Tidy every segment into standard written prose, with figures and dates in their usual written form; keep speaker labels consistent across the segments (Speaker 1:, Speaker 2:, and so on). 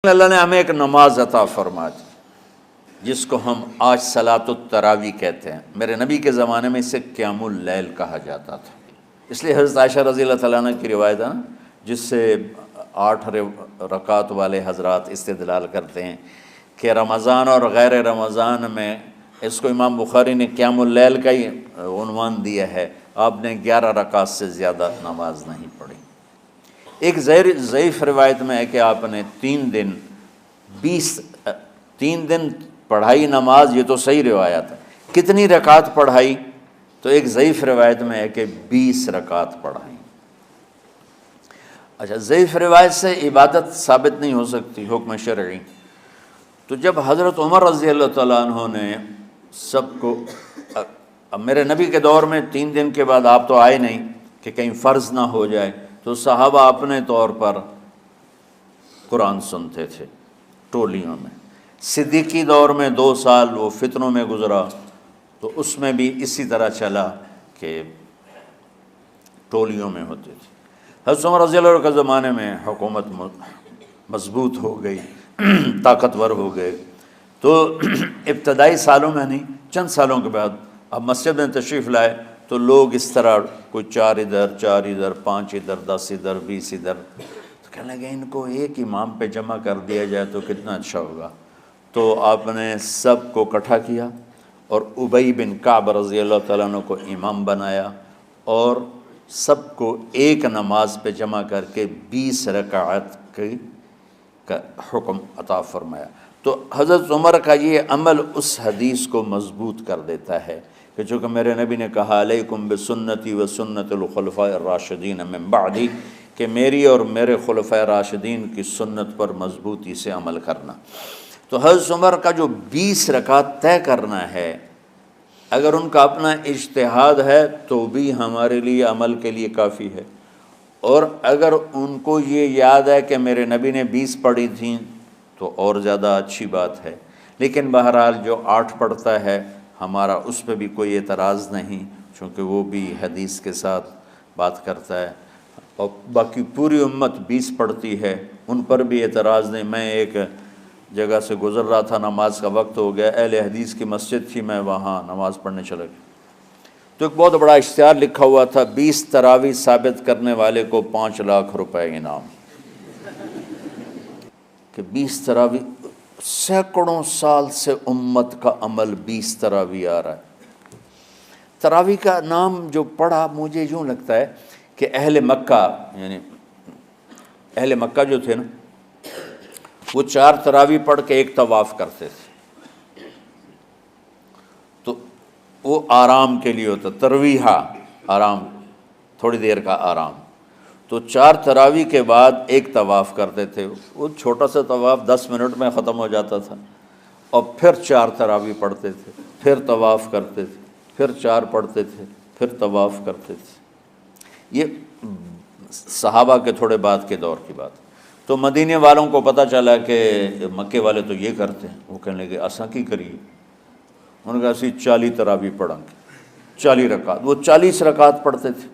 Speaker 1: اللہ نے ہمیں ایک نماز عطا فرما دی جس کو ہم آج صلاۃ التراویح کہتے ہیں۔ میرے نبی کے زمانے میں اسے قیام اللیل کہا جاتا تھا، اس لیے حضرت عائشہ رضی اللہ تعالیٰ عنہ کی روایت ہے نا، جس سے 8 رکعت والے حضرات استدلال کرتے ہیں کہ رمضان اور غیر رمضان میں اس کو امام بخاری نے قیام اللیل کا ہی عنوان دیا ہے، آپ نے 11 رکعت سے زیادہ نماز نہیں پڑھی۔ ایک ضعیف روایت میں ہے کہ آپ نے 3 دن پڑھائی نماز، یہ تو صحیح روایت ہے۔ کتنی رکعت پڑھائی؟ تو ایک ضعیف روایت میں ہے کہ 20 رکعت پڑھائی۔ اچھا، ضعیف روایت سے عبادت ثابت نہیں ہو سکتی حکم شرعی، تو جب حضرت عمر رضی اللہ تعالیٰ عنہ نے سب کو، اب میرے نبی کے دور میں 3 دن کے بعد آپ تو آئے نہیں کہ کہیں فرض نہ ہو جائے، تو صحابہ اپنے طور پر قرآن سنتے تھے ٹولیوں میں۔ صدیقی دور میں 2 سال وہ فتنوں میں گزرا، تو اس میں بھی اسی طرح چلا کہ ٹولیوں میں ہوتے تھے۔ حضرت عمر رضی اللہ عنہ کے زمانے میں حکومت مضبوط ہو گئی، طاقتور ہو گئے، تو ابتدائی سالوں میں نہیں، چند سالوں کے بعد اب مسجد میں تشریف لائے تو لوگ اس طرح کوئی 4 ادھر 4 ادھر 5 ادھر 10 ادھر 20 ادھر، تو کہنے لگے ان کو ایک امام پہ جمع کر دیا جائے تو کتنا اچھا ہوگا۔ تو آپ نے سب کو اکٹھا کیا اور ابی بن کعب رضی اللہ تعالیٰ عنہ کو امام بنایا اور سب کو ایک نماز پہ جمع کر کے 20 رکعت کا حکم عطا فرمایا۔ تو حضرت عمر کا یہ عمل اس حدیث کو مضبوط کر دیتا ہے کہ چونکہ میرے نبی نے کہا علیکم بسنتی و سنت الخلفاء الراشدین من بعدی، کہ میری اور میرے خلفاء راشدین کی سنت پر مضبوطی سے عمل کرنا۔ تو حضرت عمر کا جو 20 رکعت طے کرنا ہے، اگر ان کا اپنا اجتہاد ہے تو بھی ہمارے لیے عمل کے لیے کافی ہے، اور اگر ان کو یہ یاد ہے کہ میرے نبی نے 20 پڑھی تھیں تو اور زیادہ اچھی بات ہے۔ لیکن بہرحال جو 8 پڑھتا ہے ہمارا اس پہ بھی کوئی اعتراض نہیں، چونکہ وہ بھی حدیث کے ساتھ بات کرتا ہے، اور باقی پوری امت 20 پڑھتی ہے، ان پر بھی اعتراض نہیں۔ میں ایک جگہ سے گزر رہا تھا، نماز کا وقت ہو گیا، اہل حدیث کی مسجد تھی، میں وہاں نماز پڑھنے چلا گیا، تو ایک بہت بڑا اشتہار لکھا ہوا تھا، 20 تراویح ثابت کرنے والے کو 5 لاکھ روپے انعام، کہ 20 تراویح، سینکڑوں سال سے امت کا عمل 20 تراویح آ رہا ہے۔ تراویح کا نام جو پڑھا، مجھے یوں لگتا ہے کہ اہل مکہ، یعنی اہل مکہ جو تھے نا، وہ 4 تراویح پڑھ کے ایک طواف کرتے تھے، تو وہ آرام کے لیے ہوتا، ترویحہ آرام، تھوڑی دیر کا آرام، تو 4 تراویح کے بعد ایک طواف کرتے تھے۔ وہ چھوٹا سا طواف 10 منٹ میں ختم ہو جاتا تھا، اور پھر 4 تراویح پڑھتے تھے، پھر طواف کرتے تھے، پھر 4 پڑھتے تھے، پھر طواف کرتے تھے۔ یہ صحابہ کے تھوڑے بعد کے دور کی بات۔ تو مدینے والوں کو پتہ چلا کہ مکے والے تو یہ کرتے ہیں، وہ کہنے لگے اساں کی کریے، انہوں نے کہا اسی 40 تراویح پڑھیں گے، 40 رکعت، وہ 40 رکعت پڑھتے تھے۔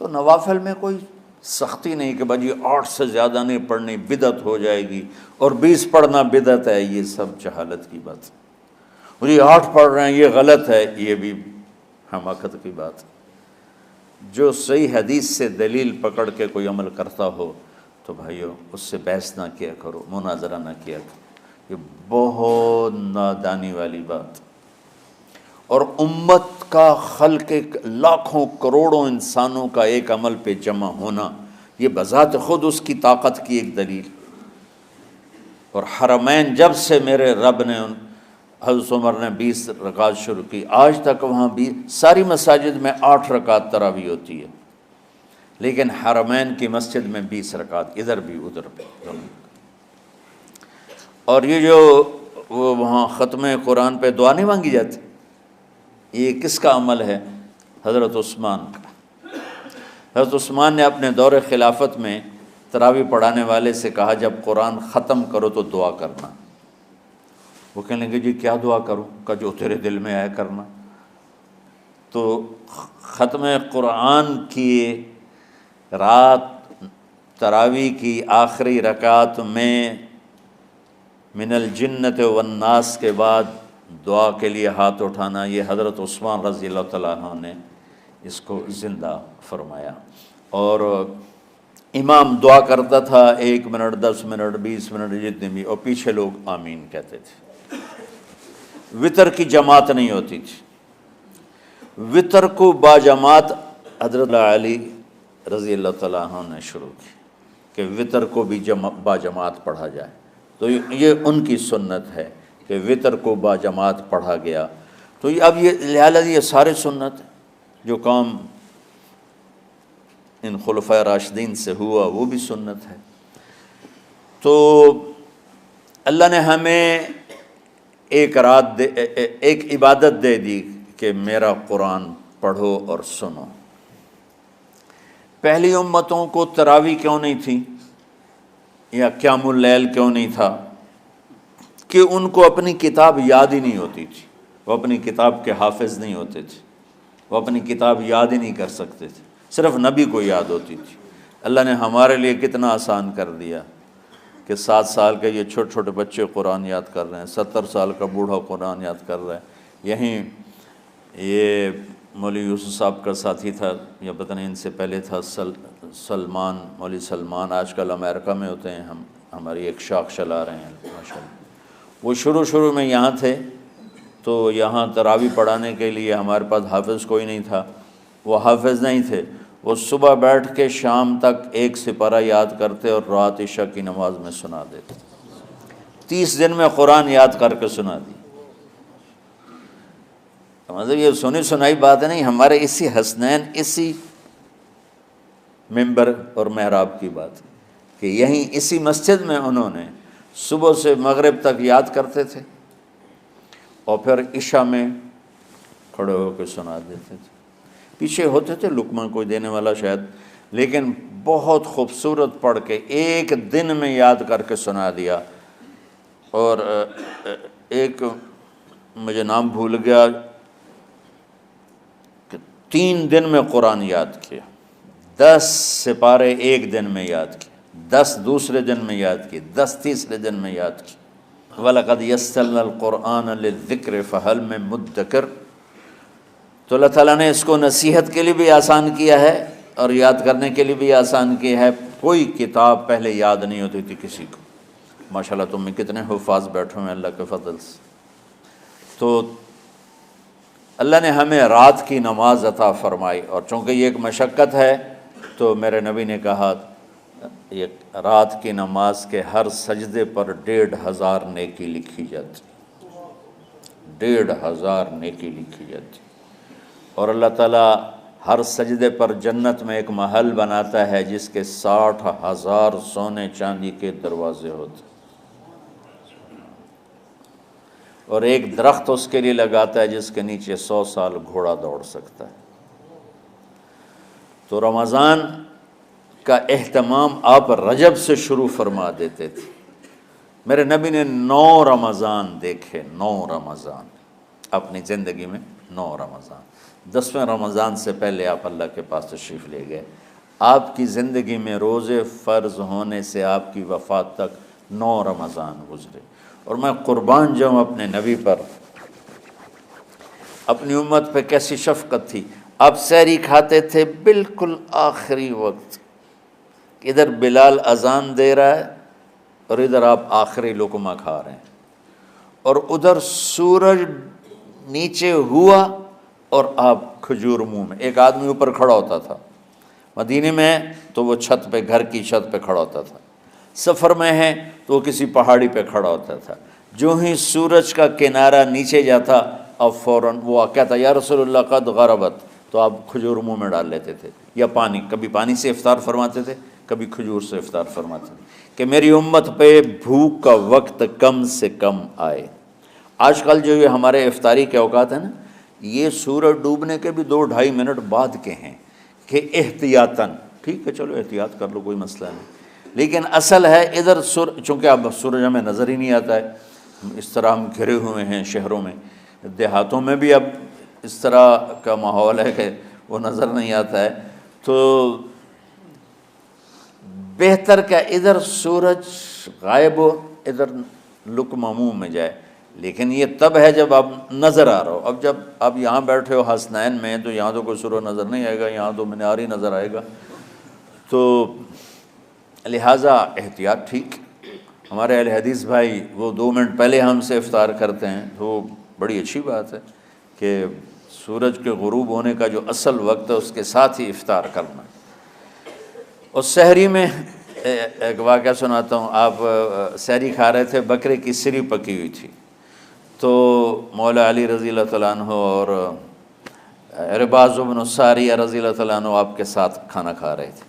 Speaker 1: تو نوافل میں کوئی سختی نہیں کہ بھائی 8 سے زیادہ نہیں پڑھنی، بدعت ہو جائے گی، اور 20 پڑھنا بدعت ہے، یہ سب جہالت کی بات ہے۔ اور یہ 8 پڑھ رہے ہیں یہ غلط ہے، یہ بھی حماقت کی بات ہے۔ جو صحیح حدیث سے دلیل پکڑ کے کوئی عمل کرتا ہو تو بھائیو اس سے بحث نہ کیا کرو، مناظرہ نہ کیا کرو، یہ بہت نادانی والی بات۔ اور امت کا، خلق لاکھوں کروڑوں انسانوں کا ایک عمل پہ جمع ہونا، یہ بذات خود اس کی طاقت کی ایک دلیل۔ اور حرمین جب سے میرے رب نے، حضرت عمر نے 20 رکعت شروع کی، آج تک وہاں بھی ساری مساجد میں 8 رکعت تراویح ہوتی ہے، لیکن حرمین کی مسجد میں 20 رکعت، ادھر بھی ادھر بھی۔ اور یہ جو وہ وہاں ختم قرآن پہ دعا نہیں مانگی جاتی، یہ کس کا عمل ہے؟ حضرت عثمان کا۔ حضرت عثمان نے اپنے دور خلافت میں تراویح پڑھانے والے سے کہا جب قرآن ختم کرو تو دعا کرنا۔ وہ کہنے لگے جی کیا دعا کروں؟ کہ جو تیرے دل میں آیا کرنا۔ تو ختم قرآن کی رات تراویح کی آخری رکعت میں من الجنت والناس کے بعد دعا کے لیے ہاتھ اٹھانا، یہ حضرت عثمان رضی اللہ تعالیٰ عنہ نے اس کو زندہ فرمایا۔ اور امام دعا کرتا تھا 1 منٹ 10 منٹ 20 منٹ جتنے بھی، اور پیچھے لوگ آمین کہتے تھے۔ وطر کی جماعت نہیں ہوتی تھی، وطر کو باجماعت حضرت علی رضی اللہ تعالیٰ عنہ نے شروع کی کہ وطر کو بھی باجماعت پڑھا جائے، تو یہ ان کی سنت ہے کہ وطر کو باجماعت پڑھا گیا۔ تو اب یہ لہٰذا یہ سارے سنت جو کام ان خلفۂ راشدین سے ہوا وہ بھی سنت ہے۔ تو اللہ نے ہمیں ایک عبادت دے دی کہ میرا قرآن پڑھو اور سنو۔ پہلی امتوں کو تراویح کیوں نہیں تھی یا قیام اللیل کیوں نہیں تھا؟ کہ ان کو اپنی کتاب یاد ہی نہیں ہوتی تھی، وہ اپنی کتاب کے حافظ نہیں ہوتے تھے، وہ اپنی کتاب یاد ہی نہیں کر سکتے تھے، صرف نبی کو یاد ہوتی تھی۔ اللہ نے ہمارے لیے کتنا آسان کر دیا کہ 7 سال کے یہ چھوٹے چھوٹے بچے قرآن یاد کر رہے ہیں، 70 سال کا بوڑھا قرآن یاد کر رہا ہے۔ یہیں یہ مولوی یوسف صاحب کا ساتھی تھا یا پتہ نہیں ان سے پہلے تھا، سلمان، مولوی سلمان، آج کل امریکہ میں ہوتے ہیں، ہماری ایک شاخ چلا رہے ہیں ماشاءاللہ۔ وہ شروع میں یہاں تھے، تو یہاں تراویح پڑھانے کے لیے ہمارے پاس حافظ کوئی نہیں تھا، وہ حافظ نہیں تھے، وہ صبح بیٹھ کے شام تک 1 سپارہ یاد کرتے اور رات عشاء کی نماز میں سنا دیتے۔ 30 دن میں قرآن یاد کر کے سنا دی۔ مطلب یہ سنی سنائی بات نہیں، ہمارے اسی حسنین، اسی ممبر اور محراب کی بات کہ یہیں اسی مسجد میں انہوں نے صبح سے مغرب تک یاد کرتے تھے اور پھر عشاء میں کھڑے ہو کے سنا دیتے تھے۔ پیچھے ہوتے تھے لقمہ کوئی دینے والا شاید، لیکن بہت خوبصورت پڑھ کے 1 دن میں یاد کر کے سنا دیا۔ اور ایک مجھے نام بھول گیا کہ 3 دن میں قرآن یاد کیا، 10 سپارے 1 دن میں یاد کیے، 10 دوسرے دن میں یاد کیے، 10 تیسرے دن میں یاد کیے۔ وَلَقَدْ يَسَّرْنَا الْقُرْآنَ لِلذِّكْرِ فَهَلْ مِن مُدَّكِرٍ۔ تو اللہ تعالیٰ نے اس کو نصیحت کے لیے بھی آسان کیا ہے اور یاد کرنے کے لیے بھی آسان کیا ہے۔ کوئی کتاب پہلے یاد نہیں ہوتی تھی کسی کو، ماشاءاللہ تم میں کتنے حفاظ بیٹھے ہیں اللہ کے فضل سے۔ تو اللہ نے ہمیں رات کی نماز عطا فرمائی، اور چونکہ یہ ایک مشقت ہے تو میرے نبی نے کہا یہ رات کی نماز کے ہر سجدے پر 1500 نیکی لکھی جاتی، 1500 نیکی لکھی جاتی۔ اور اللہ تعالیٰ ہر سجدے پر جنت میں ایک محل بناتا ہے جس کے 60,000 سونے چاندی کے دروازے ہوتے ہیں، اور ایک درخت اس کے لیے لگاتا ہے جس کے نیچے 100 سال گھوڑا دوڑ سکتا ہے۔ تو رمضان کا اہتمام آپ رجب سے شروع فرما دیتے تھے۔ میرے نبی نے 9 رمضان دیکھے، 9 رمضان اپنی زندگی میں، 9 رمضان۔ 10ویں رمضان سے پہلے آپ اللہ کے پاس تشریف لے گئے۔ آپ کی زندگی میں روزے فرض ہونے سے آپ کی وفات تک 9 رمضان گزرے، اور میں قربان جاؤں اپنے نبی پر، اپنی امت پہ کیسی شفقت تھی۔ آپ سحری کھاتے تھے بالکل آخری وقت، ادھر بلال اذان دے رہا ہے اور ادھر آپ آخری لقمہ کھا رہے ہیں، اور ادھر سورج نیچے ہوا اور آپ کھجور منہ میں۔ ایک آدمی اوپر کھڑا ہوتا تھا مدینے میں تو وہ چھت پہ، گھر کی چھت پہ کھڑا ہوتا تھا، سفر میں ہے تو وہ کسی پہاڑی پہ کھڑا ہوتا تھا۔ جو ہی سورج کا کنارہ نیچے جاتا اب فوراً وہ کہتا یا رسول اللہ قد غربت، تو آپ کھجور منہ میں ڈال لیتے تھے، یا پانی، کبھی پانی سے افطار فرماتے تھے، کبھی کھجور سے افطار فرماتے تھے، کہ میری امت پہ بھوک کا وقت کم سے کم آئے۔ آج کل جو یہ ہمارے افطاری کے اوقات ہیں نا، یہ سورج ڈوبنے کے بھی 2-2.5 منٹ بعد کے ہیں کہ احتیاطاً، ٹھیک ہے چلو احتیاط کر لو کوئی مسئلہ نہیں، لیکن اصل ہے ادھر چونکہ اب سورج ہمیں نظر ہی نہیں آتا ہے، اس طرح ہم گھرے ہوئے ہیں شہروں میں، دیہاتوں میں بھی اب اس طرح کا ماحول ہے کہ وہ نظر نہیں آتا ہے، تو بہتر کہ ادھر سورج غائب ہو، ادھر لقمہ منہ میں جائے، لیکن یہ تب ہے جب آپ نظر آ رہا ہو۔ اب جب آپ یہاں بیٹھے ہو حسنین میں تو یہاں تو کوئی سورہ نظر نہیں آئے گا، یہاں تو مینار ہی نظر آئے گا، تو لہٰذا احتیاط ٹھیک۔ ہمارے اہل حدیث بھائی وہ 2 منٹ پہلے ہم سے افطار کرتے ہیں، تو بڑی اچھی بات ہے کہ سورج کے غروب ہونے کا جو اصل وقت ہے اس کے ساتھ ہی افطار کرنا۔ اور سحری میں ایک واقعہ سناتا ہوں، آپ سحری کھا رہے تھے، بکرے کی سری پکی ہوئی تھی، تو مولا علی رضی اللہ تعالیٰ عنہ اور عرباض بن ساریہ رضی اللہ تعالیٰ عنہ آپ کے ساتھ کھانا کھا رہے تھے،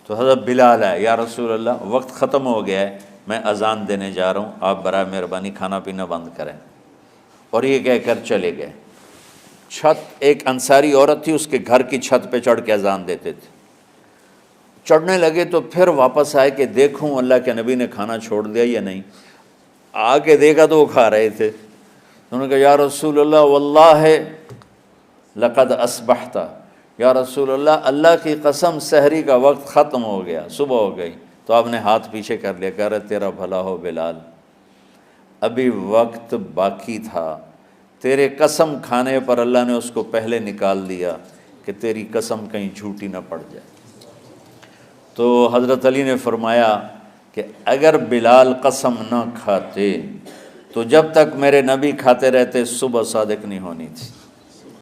Speaker 1: تو حضرت بلال ہے، یا رسول اللہ وقت ختم ہو گیا ہے، میں اذان دینے جا رہا ہوں، آپ برائے مہربانی کھانا پینا بند کریں۔ اور یہ کہہ کر چلے گئے۔ چھت، ایک انصاری عورت تھی، اس کے گھر کی چھت پہ چڑھ کے اذان دیتے تھے، چڑھنے لگے تو پھر واپس آئے کہ دیکھوں اللہ کے نبی نے کھانا چھوڑ دیا یا نہیں، آ کے دیکھا تو وہ کھا رہے تھے۔ انہوں نے کہا یا رسول اللہ واللہ لقد اصبحت، یا رسول اللہ اللہ کی قسم سحری کا وقت ختم ہو گیا، صبح ہو گئی۔ تو آپ نے ہاتھ پیچھے کر لیا، کہہ رہے تیرا بھلا ہو بلال، ابھی وقت باقی تھا، تیرے قسم کھانے پر اللہ نے اس کو پہلے نکال دیا کہ تیری قسم کہیں جھوٹی نہ پڑ جائے۔ تو حضرت علی نے فرمایا کہ اگر بلال قسم نہ کھاتے تو جب تک میرے نبی کھاتے رہتے صبح صادق نہیں ہونی تھی۔